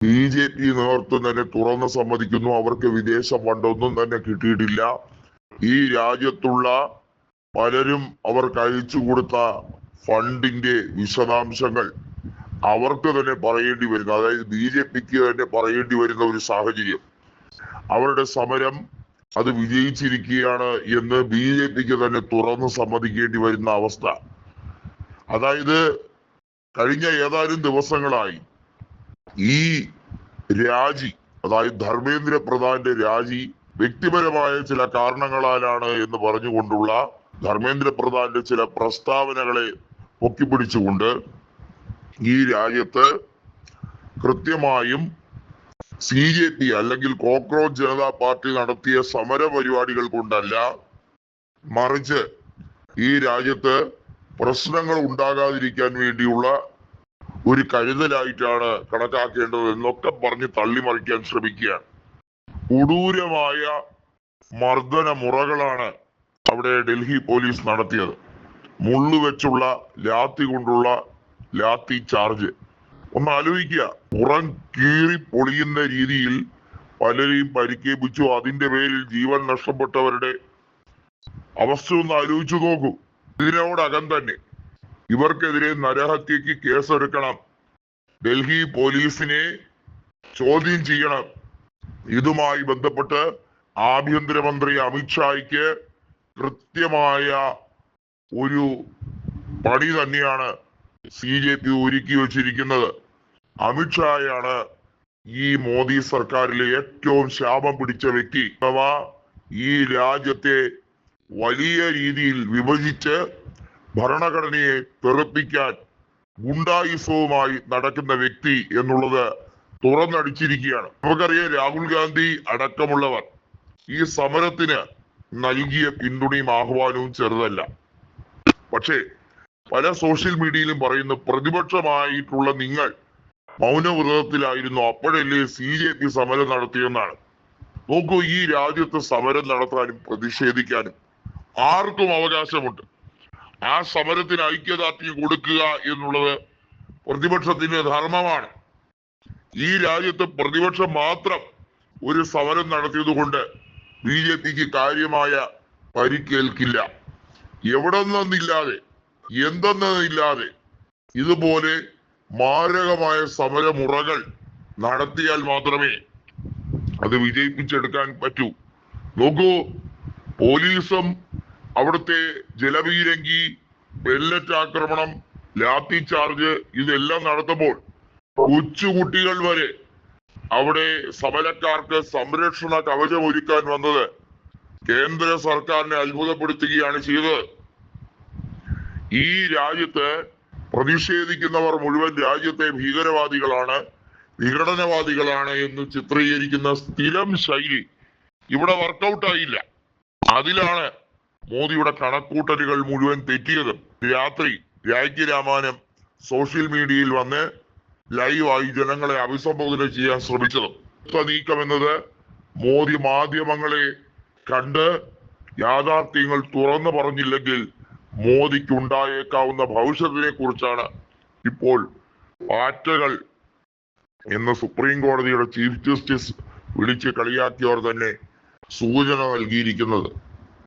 BJP നേതൃത്വം തന്നെ തുറന്ന് സമ്മതിക്കുന്നു, അവർക്ക് വിദേശ ഫണ്ടൊന്നും തന്നെ കിട്ടിയിട്ടില്ല. ഈ രാജ്യത്തുള്ള പലരും അവർക്ക് അയച്ചു കൊടുത്ത ഫണ്ടിന്റെ വിശദാംശങ്ങൾ അവർക്ക് തന്നെ പറയേണ്ടി വരുന്നു. അതായത് BJPക്ക് തന്നെ പറയേണ്ടി വരുന്ന ഒരു സാഹചര്യം. അവരുടെ സമരം അത് വിജയിച്ചിരിക്കുകയാണ് എന്ന് BJPക്ക് തന്നെ തുറന്ന് സമ്മതിക്കേണ്ടി വരുന്ന അവസ്ഥ. അതായത് കഴിഞ്ഞ ഏതാനും ദിവസങ്ങളായി ഈ രാജി, അതായത് ധർമ്മേന്ദ്ര പ്രധാന്റെ രാജി വ്യക്തിപരമായ ചില കാരണങ്ങളാലാണ് എന്ന് പറഞ്ഞുകൊണ്ടുള്ള ധർമ്മേന്ദ്ര പ്രധാന്റെ ചില പ്രസ്താവനകളെ പൊക്കിപ്പിടിച്ചുകൊണ്ട് ഈ രാജ്യത്ത് കൃത്യമായും CJP അല്ലെങ്കിൽ കോക്രോച്ച് ജനതാ പാർട്ടി നടത്തിയ സമര പരിപാടികൾ കൊണ്ടല്ല, മറിച്ച് ഈ രാജ്യത്ത് പ്രശ്നങ്ങൾ ഉണ്ടാകാതിരിക്കാൻ വേണ്ടിയുള്ള ഒരു കരുതലായിട്ടാണ് കണക്കാക്കേണ്ടത് എന്നൊക്കെ പറഞ്ഞ് തള്ളിമറിക്കാൻ ശ്രമിക്കുകയാണ്. കൊടൂരമായ മർദ്ദന മുറകളാണ് അവിടെ ഡൽഹി പോലീസ് നടത്തിയത്. മുള്ളുവെച്ചുള്ള ലാത്തി കൊണ്ടുള്ള ലാത്തി ചാർജ്. ഒന്ന് ആലോചിക്കുക, പുറം കീറി പൊളിയുന്ന രീതിയിൽ പലരെയും പരിക്കേൽപ്പിച്ചു. അതിന്റെ പേരിൽ ജീവൻ നഷ്ടപ്പെട്ടവരുടെ അവസ്ഥ ഒന്ന് ആലോചിച്ചു നോക്കൂ. ഇതിനോടകം തന്നെ ഇവർക്കെതിരെ നരഹത്യക്ക് കേസെടുക്കണം, ഡൽഹി പോലീസിനെ ചോദ്യം ചെയ്യണം. ഇതുമായി ബന്ധപ്പെട്ട് ആഭ്യന്തരമന്ത്രി അമിത്ഷായ്ക്ക് കൃത്യമായ ഒരു പണി തന്നെയാണ് CJP ഒരുക്കി വച്ചിരിക്കുന്നത്. അമിത്ഷായാണ് ഈ മോദി സർക്കാരിലെ ഏറ്റവും ശാപം പിടിച്ച വ്യക്തി. അഥവാ ഈ രാജ്യത്തെ വലിയ രീതിയിൽ വിഭജിച്ച് ഭരണഘടനയെ തെറിപ്പിക്കാൻ ഗുണ്ടായുസവുമായി നടക്കുന്ന വ്യക്തി എന്നുള്ളത് തുറന്നടിച്ചിരിക്കുകയാണ്. നമുക്കറിയാം, രാഹുൽ ഗാന്ധി അടക്കമുള്ളവർ ഈ സമരത്തിന് നൽകിയ പിന്തുണയും ആഹ്വാനവും ചെറുതല്ല. പക്ഷേ പല സോഷ്യൽ മീഡിയയിലും പറയുന്ന പ്രതിപക്ഷമായിട്ടുള്ള നിങ്ങൾ മൗനവ്രതത്തിലായിരുന്നു, അപ്പോഴല്ലേ CJP സമരം നടത്തിയെന്നാണ്. നോക്കൂ, ഈ രാജ്യത്ത് സമരം നടത്താനും പ്രതിഷേധിക്കാനും ആർക്കും അവകാശമുണ്ട്. ആ സമരത്തിന് ഐക്യദാർഢ്യം കൊടുക്കുക എന്നുള്ളത് പ്രതിപക്ഷത്തിന്റെ ധർമ്മമാണ്. ഈ രാജ്യത്ത് പ്രതിപക്ഷം മാത്രം ഒരു സമരം നടത്തിയത് കൊണ്ട് BJPക്ക് കാര്യമായ പരിക്കേൽക്കില്ല. എവിടെ നിന്നില്ലാതെ എന്തെന്നില്ലാതെ ഇതുപോലെ മാരകമായ സമരമുറകൾ നടത്തിയാൽ മാത്രമേ അത് വിജയിപ്പിച്ചെടുക്കാൻ പറ്റൂ. നോക്കൂ, പോലീസും അവിടുത്തെ ജലപീരങ്കി, പെല്ലറ്റ് ആക്രമണം, ലാത്തി ചാർജ് ഇതെല്ലാം നടത്തുമ്പോൾ കൊച്ചുകുട്ടികൾ വരെ അവിടെ സമരക്കാർക്ക് സംരക്ഷണ കവചം ഒരുക്കാൻ വന്നത് കേന്ദ്ര സർക്കാരിനെ അത്ഭുതപ്പെടുത്തുകയാണ് ചെയ്തത്. ഈ രാജ്യത്ത് പ്രതിഷേധിക്കുന്നവർ മുഴുവൻ രാജ്യത്തെ ഭീകരവാദികളാണ്, വിഘടനവാദികളാണ് എന്ന് ചിത്രീകരിക്കുന്ന സ്ഥിരം ശൈലി ഇവിടെ വർക്കൗട്ടായില്ല. അതിലാണ് മോദിയുടെ കണക്കൂട്ടലുകൾ മുഴുവൻ തെറ്റിയത്. രാത്രി രാജ്യ രാമാനം സോഷ്യൽ മീഡിയയിൽ വന്ന് ലൈവായി ജനങ്ങളെ അഭിസംബോധന ചെയ്യാൻ ശ്രമിച്ചത്. നീക്കം എന്നത് മോദി മാധ്യമങ്ങളെ കണ്ട് യാഥാർത്ഥ്യങ്ങൾ തുറന്നു പറഞ്ഞില്ലെങ്കിൽ മോദിക്ക് ഉണ്ടായേക്കാവുന്ന ഭവിഷ്യത്തിനെ കുറിച്ചാണ് ഇപ്പോൾ പാറ്റകൾ എന്ന് സുപ്രീം കോടതിയുടെ ചീഫ് ജസ്റ്റിസ് വിളിച്ച് കളിയാക്കിയവർ തന്നെ സൂചന നൽകിയിരിക്കുന്നത്.